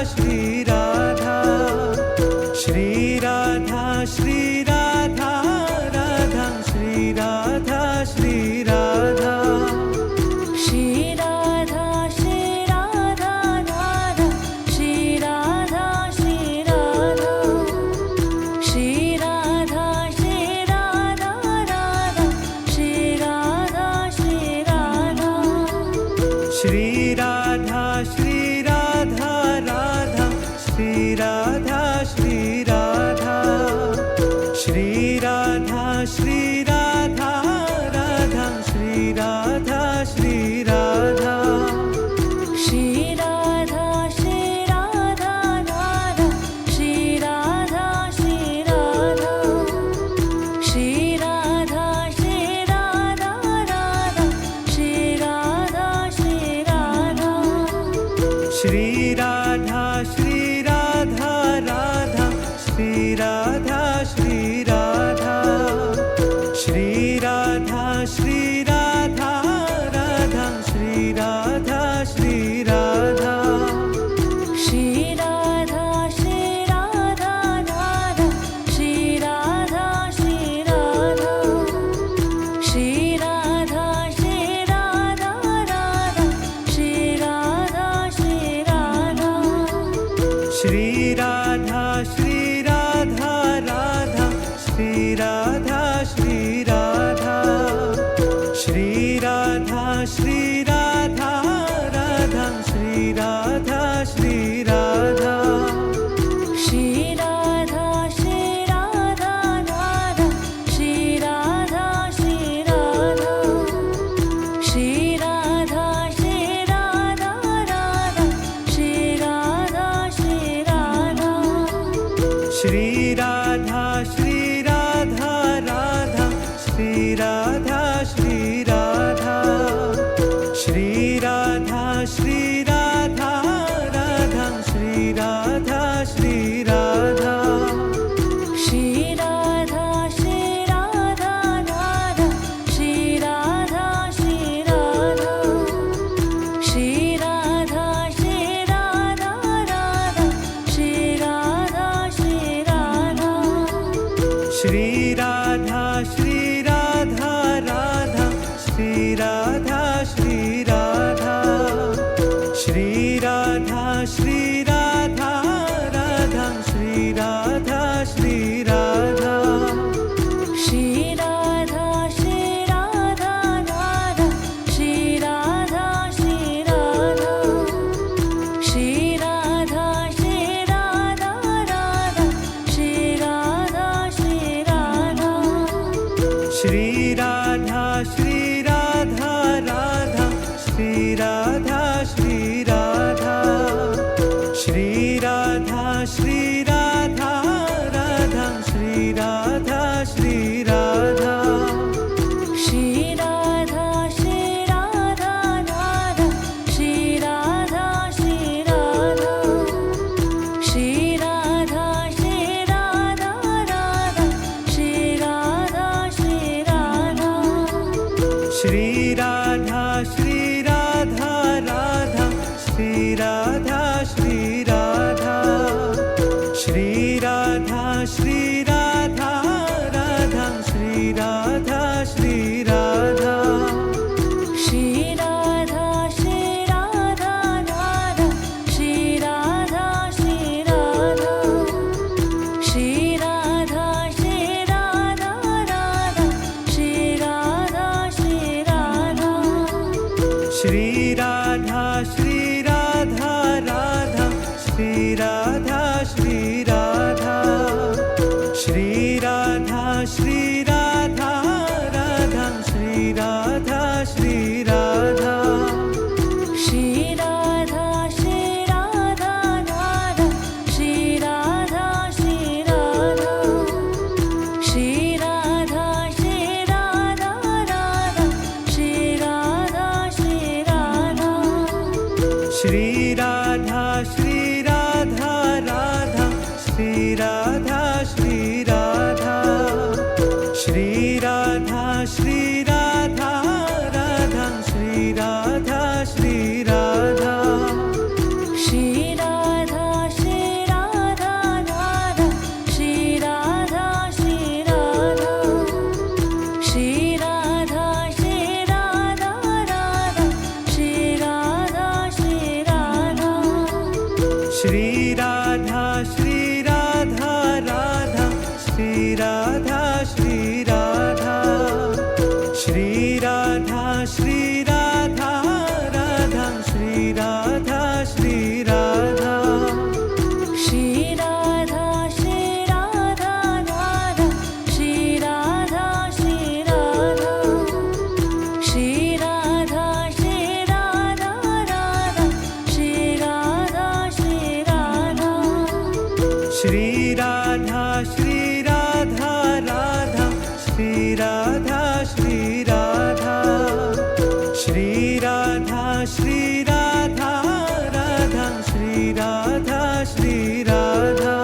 Shri Radha Shri Radha Shri Radha Radha Shri Radha Shri Radha Shri Radha Shri Radha Radha Shri Radha Shri Radha Shri Radha Shri Radha Radha Shri Radha Shri Radha Shri Radha Shri Radha Radha Shri Radha Shri Radha Shri Radha Shri Radha Radha Shri Radha Shri Radha Shri Radha Shri Radha Radha Shri Radha Shri Radha Shri Radha Shri Radha Radha Shri Radha Shri Radha Shri Radha Shri Radha Radha Shri Radha Shri Radha Shri Radha Shri Radha Radha Shri Radha Shri Radha Shri Radha Shri Radha Radha Shri Radha Shri Radha Shri Radha Shri Radha Radha Shri Radha Shri Radha Shri Radha Shri Radha Radha Shri Radha Shri Radha Shri Radha Shri Radha Radha Shri Radha Shri Radha Shri Radha Shri Radha Radha Shri Radha Shri Radha Shri Radha Shri Radha Radha Shri Radha Shri Radha Shri Radha Shri Radha Radha Shri Radha Shri Radha Shri Radha Shri Radha Radha Shri Radha Shri Radha Shri Radha Shri Radha Radha Shri Radha Shri Radha Shri Radha Shri Radha Radha Shri Radha Shri Radha Shri Radha Shri Radha Radha Shri Radha Shri Radha Shri Radha Shri Radha Radha Shri Radha Shri Radha Shri Radha Shri Radha Radha Shri Radha Shri Radha Shri Radha Shri Radha Radha Shri Radha Shri Radha Shri Radha Shri Radha Radha Shri Radha Shri Radha Shri Radha Shri Radha Radha Shri Radha Shri Radha Shri Radha Shri Radha Radha Shri Radha Shri Radha Shri Radha Shri Radha Radha Shri Radha Shri Radha Shri Radha Shri Radha Radha Shri Radha Shri Radha Shri Radha Shri Radha Radha Shri Radha Shri Radha Shri Radha Shri Radha Radha Shri Radha Shri Radha Shri Radha Shri Radha Radha Shri Radha Shri Radha Shri Radha Shri Radha Radha Shri Radha Shri Radha Shri Radha Shri Radha Radha Shri Radha Shri Radha Shri Radha Shri Radha Radha Shri Radha Shri Radha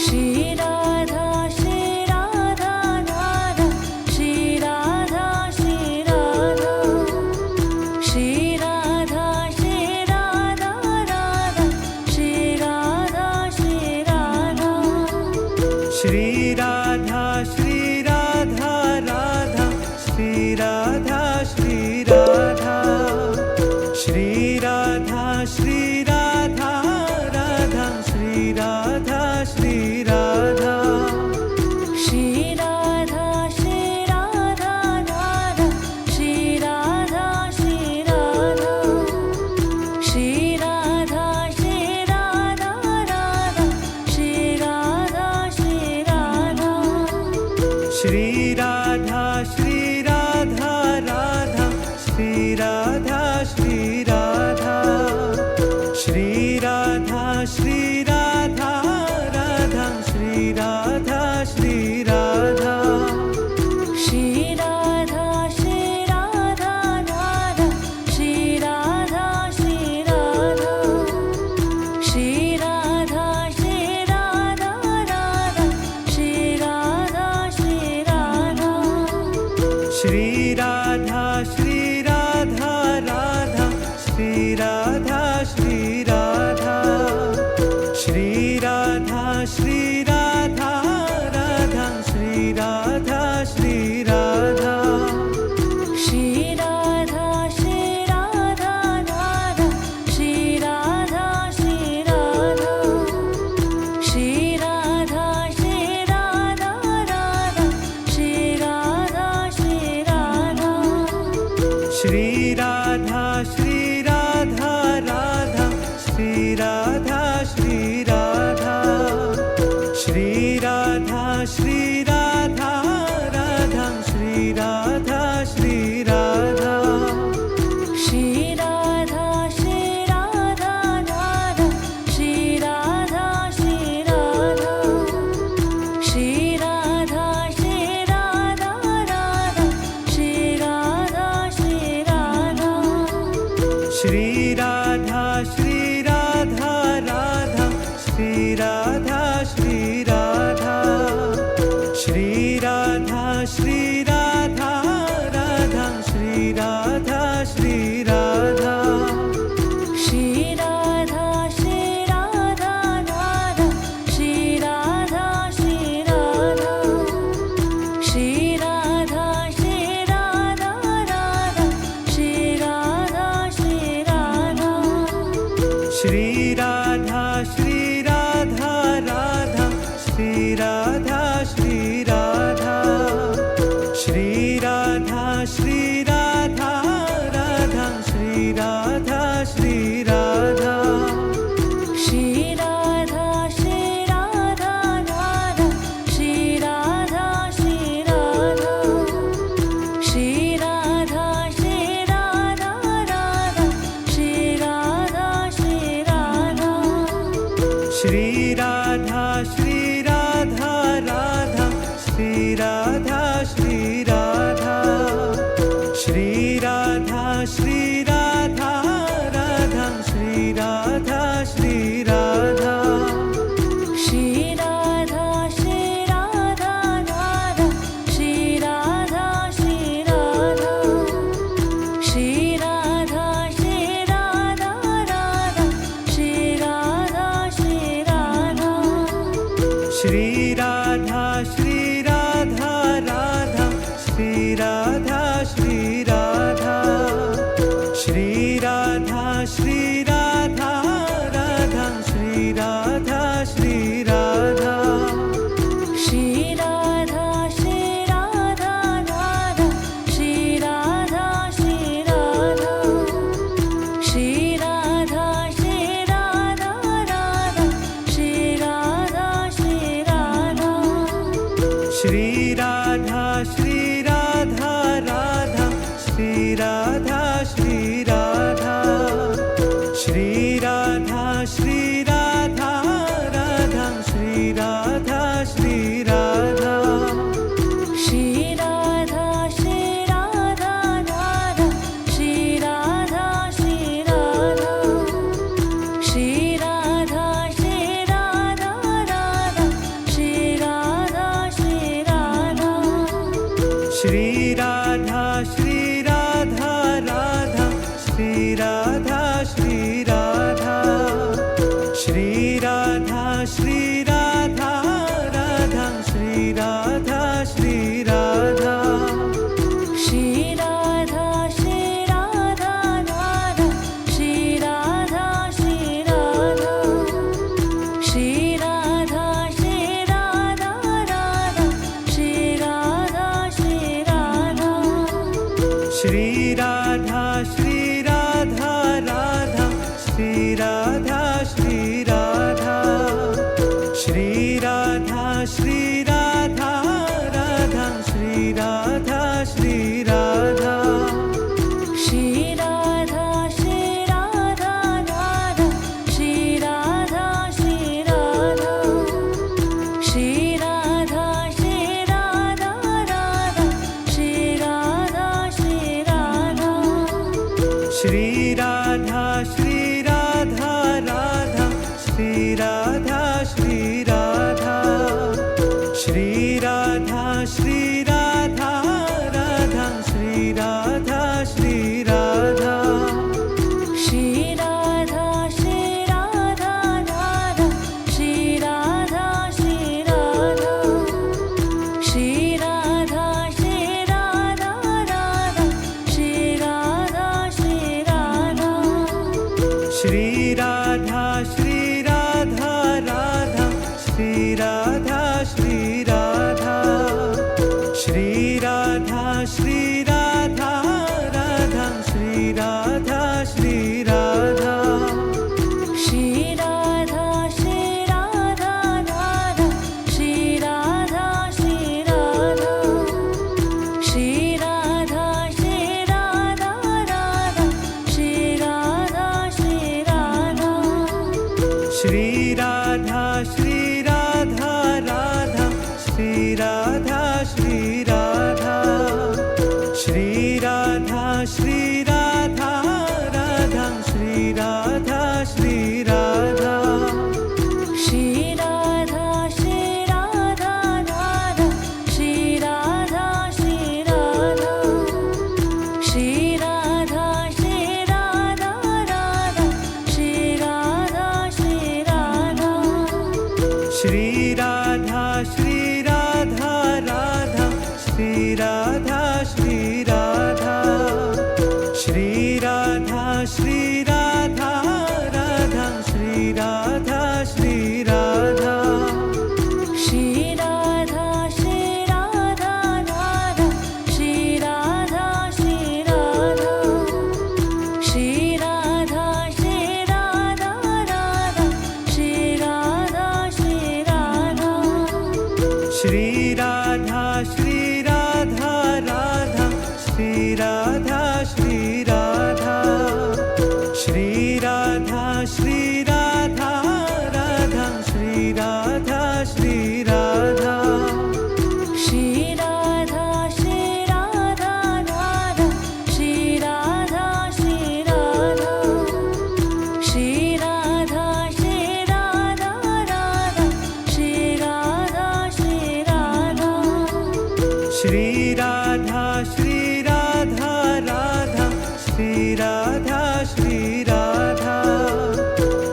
Shri Radha Shri Radha Radha Shri Radha Shri Radha Shri Radha Shri Radha Radha Shri Radha Shri Radha Shri Radha Shri Radha Radha Shri Radha Shri Radha Shri Radha Shri Radha Radha Shri Radha Shri Radha Shri Radha Shri Radha Radha Shri Radha Shri Radha Shri Radha Shri Radha Radha Shri Radha Shri Radha Shri Radha Shri Radha Radha Shri Radha Shri Radha Shri Radha Shri Radha Radha Shri Radha Shri Radha Shri Radha Shri Radha Radha Shri Radha Shri Radha Shri Radha Shri Radha Radha Shri Radha Shri Radha Shri Radha Shri Radha Radha Shri Radha Shri Radha Shri Radha Shri Radha Radha Shri Radha Shri Radha Shri Radha Shri Radha Radha Shri Radha Shri Radha Shri Radha Shri Radha Radha Shri Radha Shri Radha Shri Radha Shri Radha Radha Shri Radha Shri Radha Shri Radha Shri Radha Radha Shri Radha Shri Radha Shri Radha Shri Radha Radha Shri Radha Shri Radha Shri Radha Shri Radha Radha Shri Radha Shri Radha Shri Radha Shri Radha Radha Shri Radha Shri Radha Radha Shri Radha Shri Radha Shri Radha Shri Radha Radha Shri Radha Shri Radha Shri Radha Shri Radha Radha Shri Radha Shri Radha Shri Radha Shri Radha Radha Shri Radha Shri Radha Shri Radha Shri Radha Radha Shri Radha Shri Radha Shri Radha Shri Radha Radha Shri Radha Shri Radha Shri Radha Shri Radha Radha Shri Radha Shri Radha Shri Radha Shri Radha Radha Shri Radha Shri Radha Shri Radha Shri Radha Radha Shri Radha Shri Radha Shri Radha Shri Radha Radha Shri Radha Shri Radha Shri Radha Shri Radha Radha Shri Radha Shri Radha Shri Radha Shri Radha Radha Shri Radha Shri Radha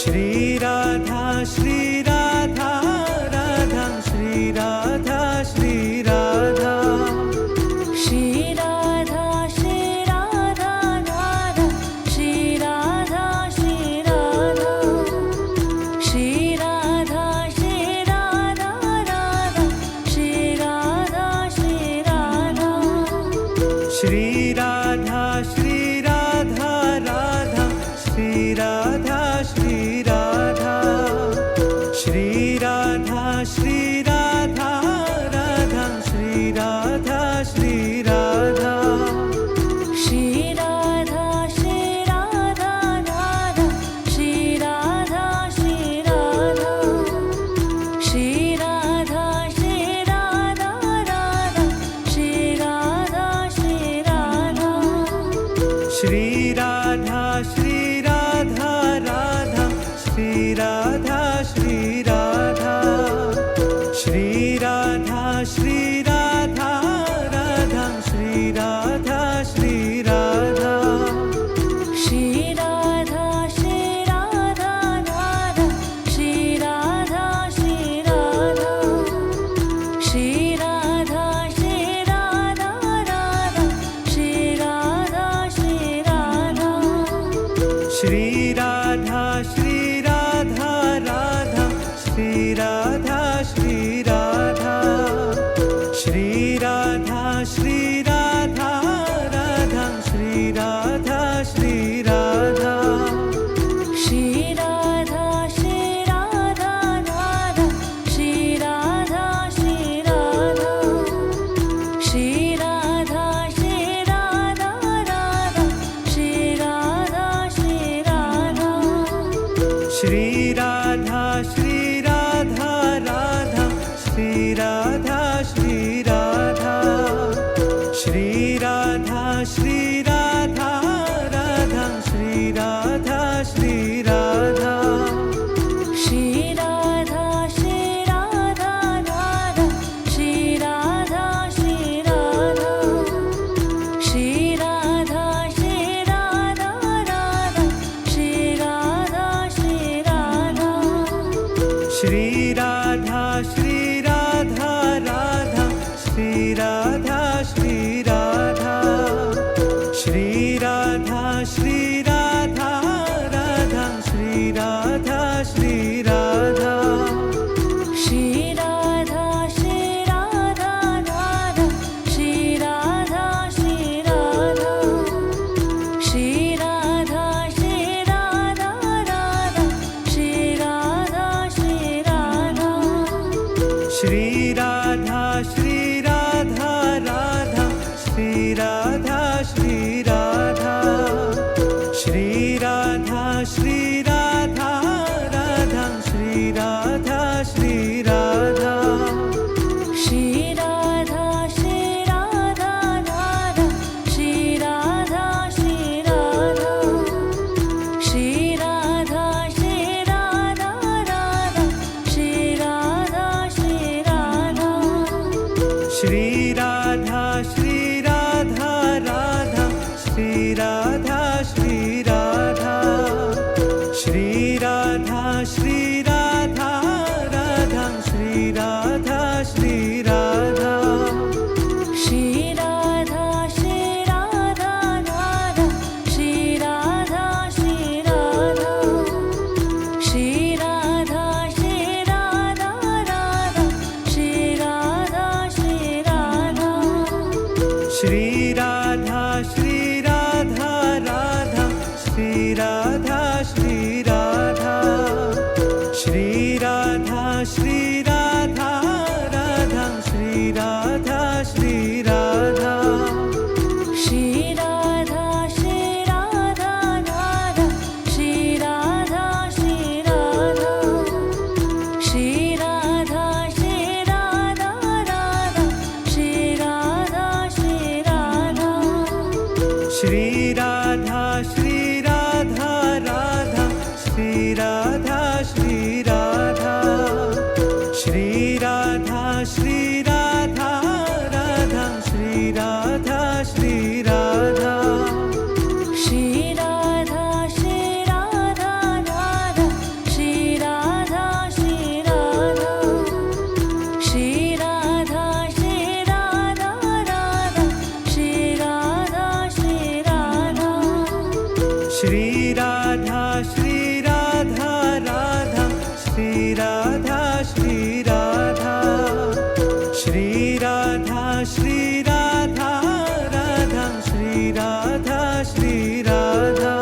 Shri Radha Shri Radha Radha Shri Radha Shri Radha Shri Radha Shri Radha Radha Shri Radha Shri Radha Shri Radha Shri Radha Radha Shri Radha Shri Radha Shri Radha Shri Radha Radha Shri Radha Shri Radha Shri Radha Shri Radha Radha Shri Radha Shri Radha Shri Radha Shri Radha Radha Shri Radha Shri Radha Shri Radha Shri Radha Radha Shri Radha Shri Radha Shri Radha Shri Radha Radha Shri Radha Shri Radha Shri Radha Shri Radha Radha Shri Radha Shri Radha Shri Radha Shri Radha Radha Shri Radha Shri Radha Shri Radha Shri Radha Radha Shri Radha Shri Radha Shri Radha Shri Radha Radha Shri Radha Shri Radha Shri Radha Shri Radha Radha Shri Radha Shri Radha Shri Radha Shri Radha Radha Shri Radha Shri Radha Shri Radha Shri Radha Radha Shri Radha Shri Radha Shri Radha Shri Radha Radha Shri Radha Shri Radha Shri Radha Shri Radha Radha Shri Radha Shri Radha Shri Radha Shri Radha Radha Shri Radha Shri Radha Shri Radha Shri Radha Radha Shri Radha Shri Radha Shri Radha Shri Radha Radha Shri Radha Shri Radha Shri Radha Shri Radha Radha Shri Radha Shri Radha Shri Radha Shri Radha Radha Shri Radha Shri Radha Shri Radha Shri Radha Radha Shri Radha Shri Radha Shri Radha Shri Radha Radha Shri Radha Shri Radha Shri Radha Radha Shri Radha Shri Radha Shri Radha Shri Radha Radha Shri Radha Shri Radha Shri Radha Shri Radha Radha Shri Radha Shri Radha Shri Radha Shri Radha Radha Shri Radha Shri Radha Shri Radha Shri Radha Radha Shri Radha Shri Radha Shri Radha Shri Radha Radha Shri Radha Shri Radha Shri Radha Shri Radha Radha Shri Radha Shri Radha Shri Radha Shri Radha Radha Shri Radha Shri Radha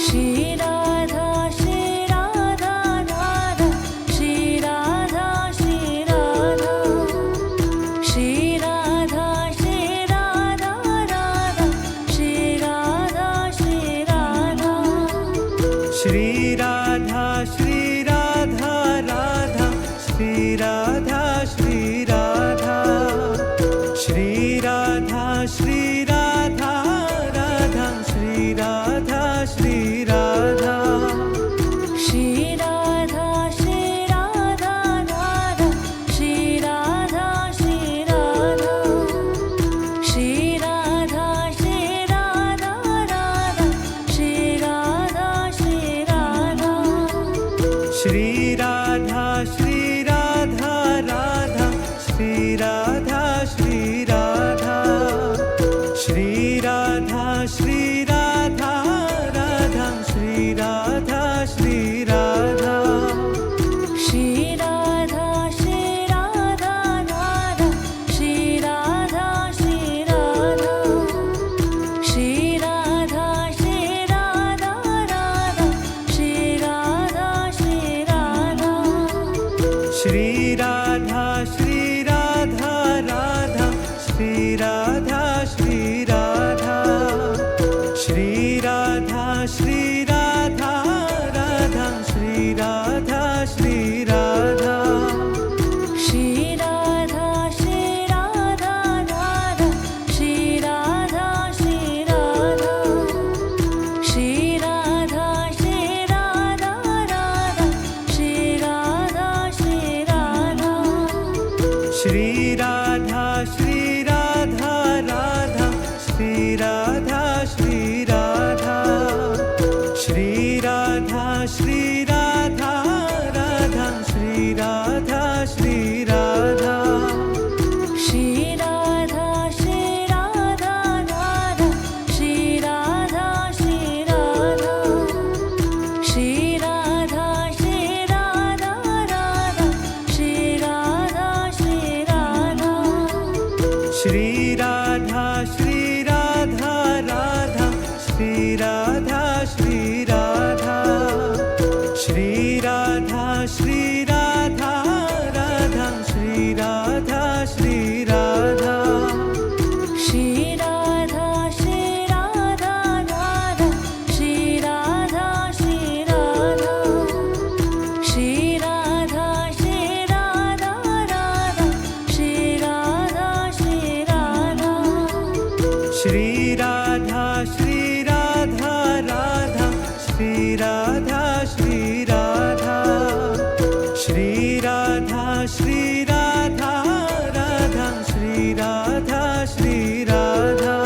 Shri Radha Shri Radha Radha Shri Radha Shri Radha Shri Radha Shri Radha Radha Shri Radha Shri Radha Shri Radha Shri Radha Radha Shri Radha Shri Radha Shri Radha Shri Radha Radha Shri Radha Shri Radha Shri Radha Shri Radha Radha Shri Radha Shri Radha Shri Radha Shri Radha Radha Shri Radha Shri Radha Shri Radha Shri Radha Radha Shri Radha Shri Radha Shri Radha Shri Radha Radha Shri Radha Shri Radha Shri Radha Shri Radha Radha Shri Radha Shri Radha Shri Radha Shri Radha Radha Shri Radha Shri Radha Shri Radha Shri Radha Radha Shri Radha Shri Radha Shri Radha Shri Radha Radha Shri Radha Shri Radha Shri Radha Shri Radha Radha Shri Radha Shri Radha Shri Radha Shri Radha Radha Shri Radha Shri Radha Shri Radha Shri Radha Radha Shri Radha Shri Radha Shri Radha Shri Radha Radha Shri Radha Shri Radha Shri Radha Shri Radha Radha Shri Radha Shri Radha Shri Radha Shri Radha Radha Shri Radha Shri Radha Shri Radha Shri Radha Radha Shri Radha Shri Radha Shri Radha Shri Radha Radha Shri Radha Shri Radha Shri Radha Shri Radha Radha Shri Radha Shri Radha Shri Radha Shri Radha Radha Shri Radha Shri Radha Shri Radha Shri Radha Radha Shri Radha Shri Radha Shri Radha Shri Radha Radha Shri Radha Shri Radha Shri Radha Shri Radha Radha Shri Radha Shri Radha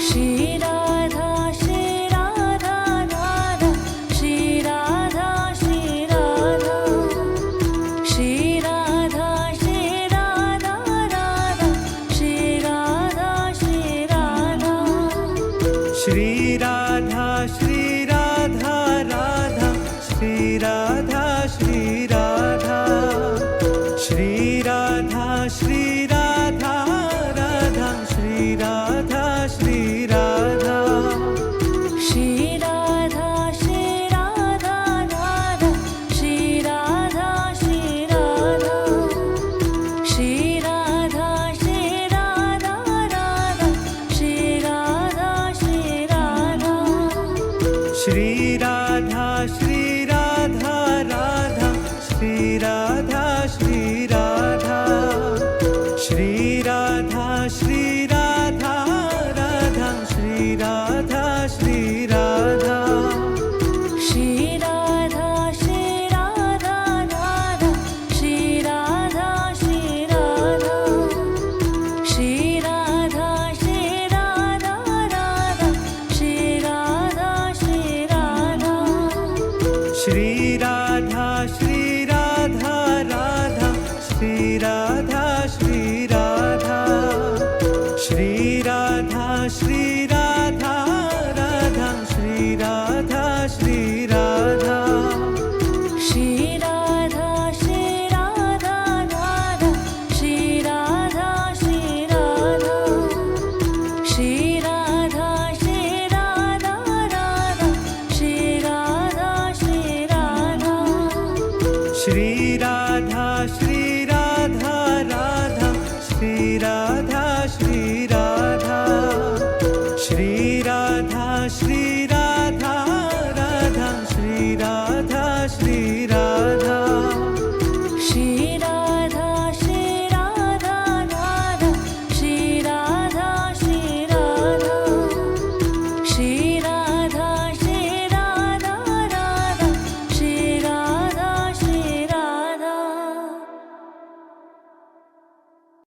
Shri Radha Shri Radha Radha Shri Radha Shri Radha Shri Radha Shri Radha Radha Shri Radha Shri Radha Shri Radha Shri Radha Radha Shri Radha Shri